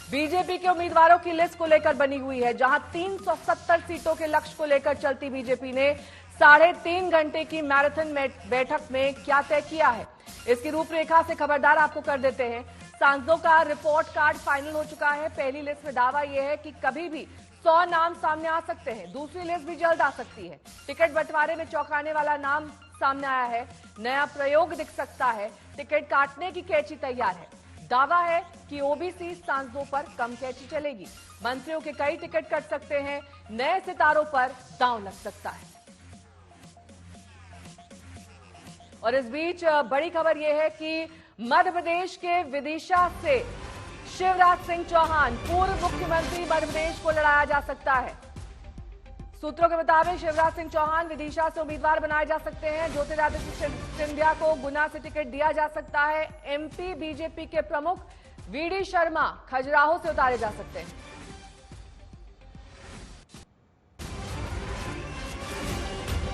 BJP के उम्मीदवारों की लिस्ट को लेकर बनी हुई है, जहां 370 सीटों के लक्ष्य को लेकर चलती बीजेपी ने 3.5 घंटे की मैराथन बैठक में क्या तय किया है, इसकी रूपरेखा से खबरदार आपको कर देते हैं। सांसदों का रिपोर्ट कार्ड फाइनल हो चुका है। पहली लिस्ट में दावा यह है कि कभी भी 100 नाम सामने आ सकते हैं। दूसरी लिस्ट भी जल्द आ सकती है। टिकट बंटवारे में चौंकाने वाला नाम सामने आया है। नया प्रयोग दिख सकता है। टिकट काटने की कैंची तैयार है। दावा है कि ओबीसी सांसदों पर कम कैंची चलेगी। मंत्रियों के कई टिकट कट सकते हैं। नए सितारों पर दांव लग सकता है। और इस बीच बड़ी खबर यह है कि मध्य प्रदेश के विदिशा से शिवराज सिंह चौहान, पूर्व मुख्यमंत्री मध्य प्रदेश को लड़ाया जा सकता है। सूत्रों के मुताबिक शिवराज सिंह चौहान विदिशा से उम्मीदवार बनाए जा सकते हैं। ज्योतिरादित्य सिंधिया को गुना से टिकट दिया जा सकता है। एमपी बीजेपी के प्रमुख वीडी शर्मा खजुराहो से उतारे जा सकते हैं।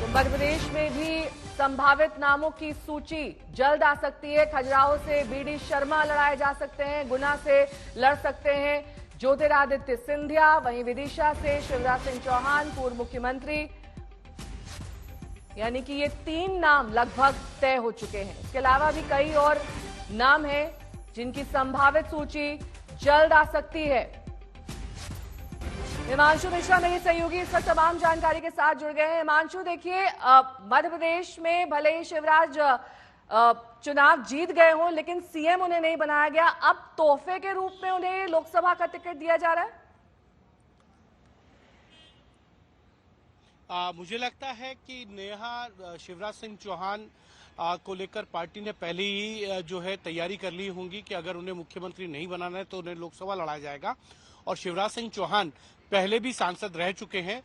तो मध्य प्रदेश में भी संभावित नामों की सूची जल्द आ सकती है। खजुराहो से वीडी शर्मा लड़ाए जा सकते हैं। गुना से लड़ सकते हैं ज्योतिरादित्य सिंधिया। वहीं विदिशा से शिवराज सिंह चौहान, पूर्व मुख्यमंत्री। यानी कि ये 3 नाम लगभग तय हो चुके हैं। इसके अलावा भी कई और नाम हैं जिनकी संभावित सूची जल्द आ सकती है। हिमांशु मिश्रा मेरे सहयोगी इस वक्त तमाम जानकारी के साथ जुड़ गए हैं। हिमांशु, देखिए, मध्य प्रदेश में भले ही शिवराज चुनाव जीत गए हों, लेकिन सीएम उन्हें नहीं बनाया गया। अब तोहफे के रूप में उन्हें लोकसभा का टिकट दिया जा रहा है। मुझे लगता है कि नेहा, शिवराज सिंह चौहान को लेकर पार्टी ने पहले ही जो है तैयारी कर ली होंगी कि अगर उन्हें मुख्यमंत्री नहीं बनाना है तो उन्हें लोकसभा लड़ाया जाएगा। और शिवराज सिंह चौहान पहले भी सांसद रह चुके हैं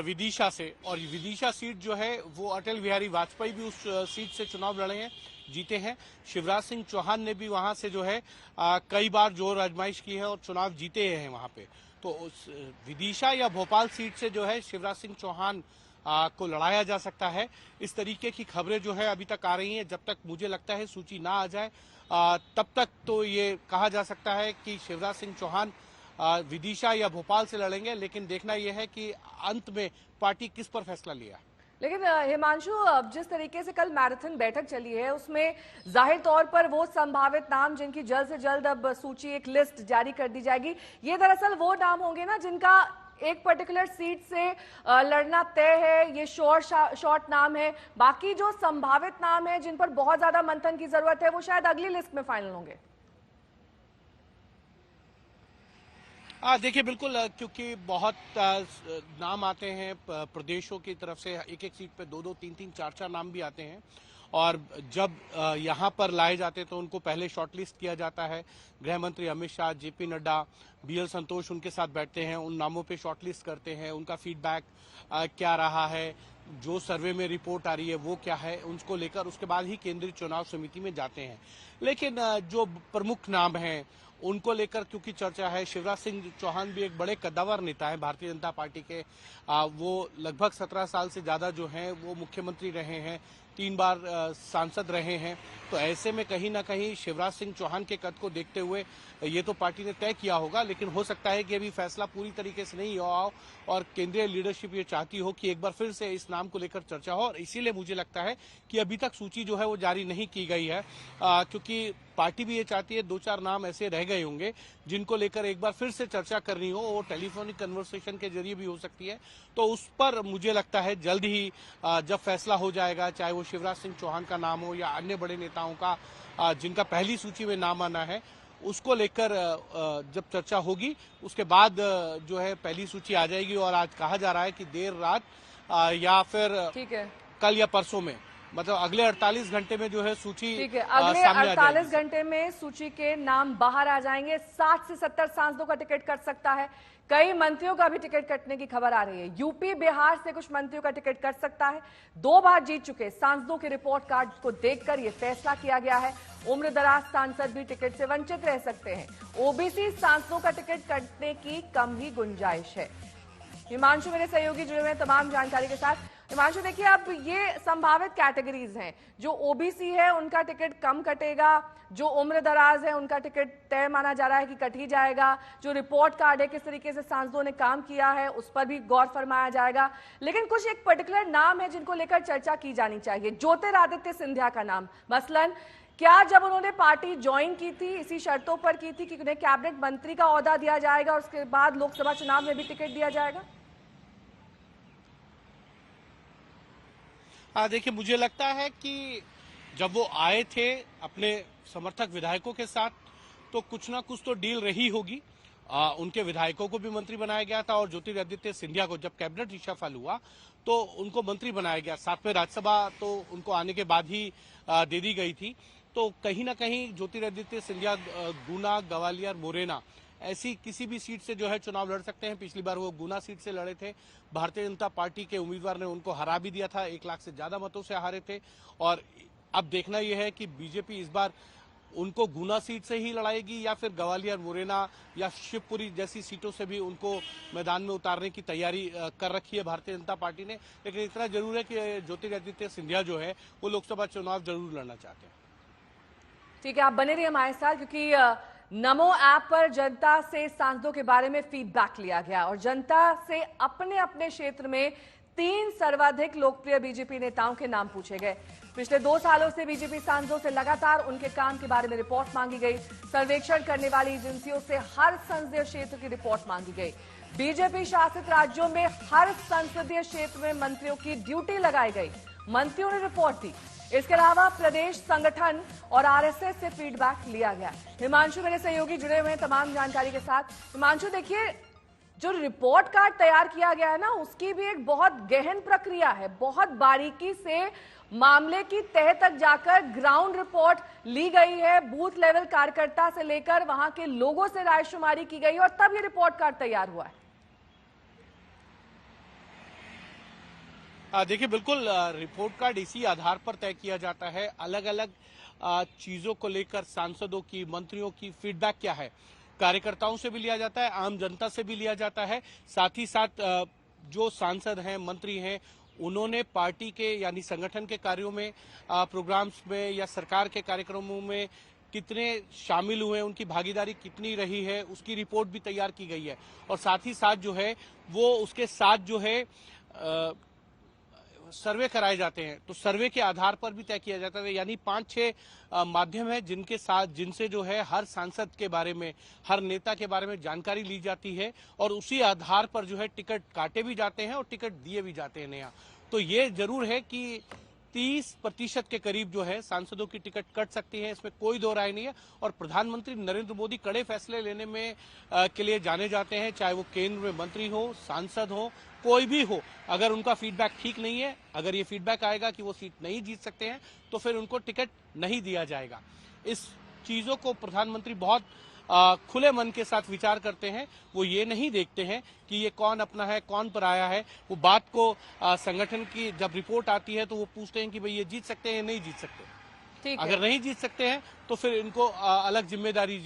विदिशा से, और विदिशा सीट जो है वो अटल बिहारी वाजपेयी भी उस सीट से चुनाव लड़े हैं, जीते हैं। शिवराज सिंह चौहान ने भी वहां से जो है कई बार जोर आजमाइश की है और चुनाव जीते हैं वहां पे। तो उस विदिशा या भोपाल सीट से जो है शिवराज सिंह चौहान को लड़ाया जा सकता है। इस तरीके की खबरें जो है अभी तक आ रही हैं। जब तक मुझे लगता है सूची ना आ जाए तब तक तो ये कहा जा सकता है कि शिवराज सिंह चौहान विदिशा या भोपाल से लड़ेंगे। लेकिन देखना यह है कि अंत में पार्टी किस पर फैसला लिया। लेकिन हिमांशु, अब जिस तरीके से कल मैराथन बैठक चली है उसमें जाहिर तौर पर वो संभावित नाम जिनकी जल्द से जल्द अब सूची, एक लिस्ट जारी कर दी जाएगी, ये दरअसल वो नाम होंगे ना जिनका एक पर्टिकुलर सीट से लड़ना तय है। ये शॉर्ट नाम है। बाकी जो संभावित नाम है जिन पर बहुत ज्यादा मंथन की जरूरत है वो शायद अगली लिस्ट में फाइनल होंगे। देखिए, बिल्कुल, क्योंकि बहुत नाम आते हैं प्रदेशों की तरफ से। एक एक सीट पे 2-2, 3-3, 4-4 नाम भी आते हैं। और जब यहाँ पर लाए जाते हैं तो उनको पहले शॉर्टलिस्ट किया जाता है। गृह मंत्री अमित शाह, जेपी नड्डा, बीएल संतोष उनके साथ बैठते हैं, उन नामों पे शॉर्टलिस्ट करते हैं। उनका फीडबैक क्या रहा है, जो सर्वे में रिपोर्ट आ रही है वो क्या है, उसको लेकर उसके बाद ही केंद्रीय चुनाव समिति में जाते हैं। लेकिन जो प्रमुख नाम हैं उनको लेकर क्योंकि चर्चा है, शिवराज सिंह चौहान भी एक बड़े कद्दावर नेता है भारतीय जनता पार्टी के। वो लगभग 17 साल से ज्यादा जो हैं वो मुख्यमंत्री रहे हैं, 3 बार सांसद रहे हैं। तो ऐसे में कहीं ना कहीं शिवराज सिंह चौहान के कद को देखते हुए ये तो पार्टी ने तय किया होगा। लेकिन हो सकता है कि अभी फैसला पूरी तरीके से नहीं हुआ हो और केंद्रीय लीडरशिप ये चाहती हो कि एक बार फिर से इस नाम को लेकर चर्चा हो। और इसीलिए मुझे लगता है कि अभी तक सूची जो है वो जारी नहीं की गई है, क्योंकि पार्टी भी ये चाहती है 2-4 नाम ऐसे रह गए होंगे जिनको लेकर एक बार फिर से चर्चा करनी हो। वो टेलीफोनिक कन्वर्सेशन के जरिए भी हो सकती है। तो उस पर मुझे लगता है जल्द ही जब फैसला हो जाएगा, चाहे वो शिवराज सिंह चौहान का नाम हो या अन्य बड़े नेताओं का जिनका पहली सूची में नाम आना है, उसको लेकर जब चर्चा होगी उसके बाद जो है पहली सूची आ जाएगी। और आज कहा जा रहा है कि देर रात या फिर ठीक है, कल या परसों में, मतलब अगले 48 घंटे में जो है सूची, ठीक है, अगले 48 घंटे में सूची के नाम बाहर आ जाएंगे। 60 से 70 सांसदों का टिकट कट सकता है। कई मंत्रियों का भी टिकट कटने की खबर आ रही है। यूपी, बिहार से कुछ मंत्रियों का टिकट कट सकता है। 2 बार जीत चुके सांसदों के रिपोर्ट कार्ड को देखकर यह फैसला किया गया है। उम्रदराज सांसद भी टिकट से वंचित रह सकते हैं। ओबीसी सांसदों का टिकट कटने की कम ही गुंजाइश है। हिमांशु मेरे सहयोगी जुड़े हुए हैं तमाम जानकारी के साथ। हिमांशु देखिए, अब ये संभावित कैटेगरीज हैं, जो ओबीसी है उनका टिकट कम कटेगा, जो उम्र दराज है उनका टिकट तय माना जा रहा है कि कट ही जाएगा, जो रिपोर्ट कार्ड है किस तरीके से सांसदों ने काम किया है उस पर भी गौर फरमाया जाएगा। लेकिन कुछ एक पर्टिकुलर नाम है जिनको लेकर चर्चा की जानी चाहिए। ज्योतिरादित्य सिंधिया का नाम मसलन, क्या जब उन्होंने पार्टी ज्वाइन की थी इसी शर्तों पर की थी कि उन्हें कैबिनेट मंत्री का ओहदा दिया जाएगा और उसके बाद लोकसभा चुनाव में भी टिकट दिया जाएगा? देखिए, मुझे लगता है कि जब वो आए थे अपने समर्थक विधायकों के साथ तो कुछ ना कुछ तो डील रही होगी। उनके विधायकों को भी मंत्री बनाया गया था और ज्योतिरादित्य सिंधिया को जब कैबिनेट रिशफल हुआ तो उनको मंत्री बनाया गया। साथ में राज्यसभा तो उनको आने के बाद ही दे दी गई थी। तो कहीं ना कहीं ज्योतिरादित्य सिंधिया गुना, ग्वालियर, मुरैना ऐसी किसी भी सीट से जो है चुनाव लड़ सकते हैं। पिछली बार वो गुना सीट से लड़े थे, भारतीय जनता पार्टी के उम्मीदवार ने उनको हरा भी दिया था, 1 लाख से ज्यादा मतों से हारे थे। और अब देखना यह है कि बीजेपी इस बार उनको गुना सीट से ही लड़ाएगी या फिर ग्वालियर, मुरैना या शिवपुरी जैसी सीटों से भी उनको मैदान में उतारने की तैयारी कर रखी है भारतीय जनता पार्टी ने। लेकिन इतना जरूर है कि ज्योतिरादित्य सिंधिया जो है वो लोकसभा चुनाव जरूर लड़ना चाहते हैं। ठीक है, आप बने रहिए हमारे साथ, क्योंकि नमो ऐप पर जनता से सांसदों के बारे में फीडबैक लिया गया और जनता से अपने अपने क्षेत्र में 3 सर्वाधिक लोकप्रिय बीजेपी नेताओं के नाम पूछे गए। पिछले 2 सालों से बीजेपी सांसदों से लगातार उनके काम के बारे में रिपोर्ट मांगी गई। सर्वेक्षण करने वाली एजेंसियों से हर संसदीय क्षेत्र की रिपोर्ट मांगी गई। बीजेपी शासित राज्यों में हर संसदीय क्षेत्र में मंत्रियों की ड्यूटी लगाई गई, मंत्रियों ने रिपोर्ट दी। इसके अलावा प्रदेश संगठन और आरएसएस से फीडबैक लिया गया। हिमांशु मेरे सहयोगी जुड़े हुए हैं तमाम जानकारी के साथ। हिमांशु देखिए, जो रिपोर्ट कार्ड तैयार किया गया है ना, उसकी भी एक बहुत गहन प्रक्रिया है। बहुत बारीकी से मामले की तह तक जाकर ग्राउंड रिपोर्ट ली गई है, बूथ लेवल कार्यकर्ता से लेकर वहां के लोगों से रायशुमारी की गई और तब ये रिपोर्ट कार्ड तैयार हुआ है। देखिए, बिल्कुल रिपोर्ट कार्ड इसी आधार पर तय किया जाता है। अलग अलग चीजों को लेकर सांसदों की, मंत्रियों की फीडबैक क्या है, कार्यकर्ताओं से भी लिया जाता है, आम जनता से भी लिया जाता है। साथ ही साथ जो सांसद हैं, मंत्री हैं, उन्होंने पार्टी के यानी संगठन के कार्यों में, प्रोग्राम्स में या सरकार के कार्यक्रमों में कितने शामिल हुए, उनकी भागीदारी कितनी रही है, उसकी रिपोर्ट भी तैयार की गई है। और साथ ही साथ जो है वो उसके साथ जो है सर्वे कराए जाते हैं, तो सर्वे के आधार पर भी तय किया जाता है। यानी 5-6 माध्यम है जिनसे जो है हर सांसद के बारे में, हर नेता के बारे में जानकारी ली जाती है और उसी आधार पर जो है टिकट काटे भी जाते हैं और टिकट दिए भी जाते हैं नया। तो ये जरूर है कि 30% के करीब जो है सांसदों की टिकट कट सकती है, इसमें कोई दो राय नहीं है। और प्रधानमंत्री नरेंद्र मोदी कड़े फैसले लेने में के लिए जाने जाते हैं, चाहे वो केंद्र में मंत्री हो, सांसद हो, कोई भी हो। अगर उनका फीडबैक ठीक नहीं है, अगर ये फीडबैक आएगा कि वो सीट नहीं जीत सकते हैं, तो फिर उनको टिकट नहीं दिया जाएगा। इस चीजों को प्रधानमंत्री बहुत खुले मन के साथ विचार करते हैं। वो ये नहीं देखते हैं कि ये कौन अपना है, कौन पराया है। वो बात को संगठन की जब रिपोर्ट आती है तो वो पूछते हैं कि भाई ये जीत सकते हैं या नहीं जीत सकते। अगर नहीं जीत सकते हैं तो फिर इनको अलग जिम्मेदारी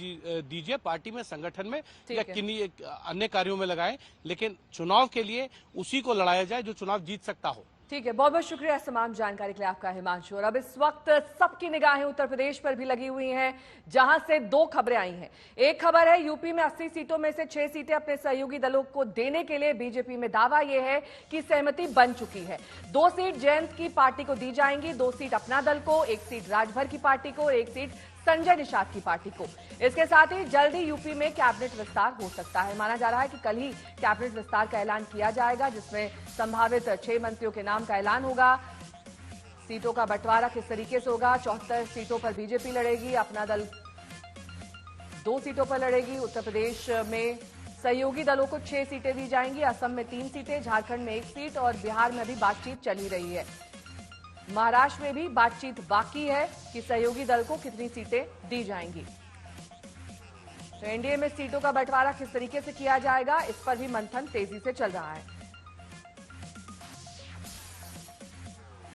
दीजिए, पार्टी में, संगठन में या किन्हीं अन्य कार्यों में लगाएं, लेकिन चुनाव के लिए उसी को लड़ाया जाए जो चुनाव जीत सकता हो। ठीक है, बहुत बहुत शुक्रिया इस तमाम जानकारी के लिए आपका हिमांशु। और अब इस वक्त सबकी निगाहें उत्तर प्रदेश पर भी लगी हुई हैं, जहां से 2 खबरें आई हैं। एक खबर है यूपी में 80 सीटों में से 6 सीटें अपने सहयोगी दलों को देने के लिए बीजेपी में दावा यह है कि सहमति बन चुकी है। 2 सीट जयंत की पार्टी को दी जाएंगी, 2 सीट अपना दल को, 1 सीट राजभर की पार्टी को और 1 सीट संजय निषाद की पार्टी को। इसके साथ ही जल्द ही यूपी में कैबिनेट विस्तार हो सकता है। माना जा रहा है कि कल ही कैबिनेट विस्तार का ऐलान किया जाएगा, जिसमें संभावित 6 मंत्रियों के नाम का ऐलान होगा। सीटों का बंटवारा किस तरीके से होगा? 74 सीटों पर बीजेपी लड़ेगी, अपना दल 2 सीटों पर लड़ेगी। उत्तर प्रदेश में सहयोगी दलों को 6 सीटें दी जाएंगी, असम में 3 सीटें, झारखंड में 1 सीट और बिहार में अभी बातचीत चल ही रही है। महाराष्ट्र में भी बातचीत बाकी है कि सहयोगी दल को कितनी सीटें दी जाएंगी। तो एनडीए में सीटों का बंटवारा किस तरीके से किया जाएगा, इस पर भी मंथन तेजी से चल रहा है।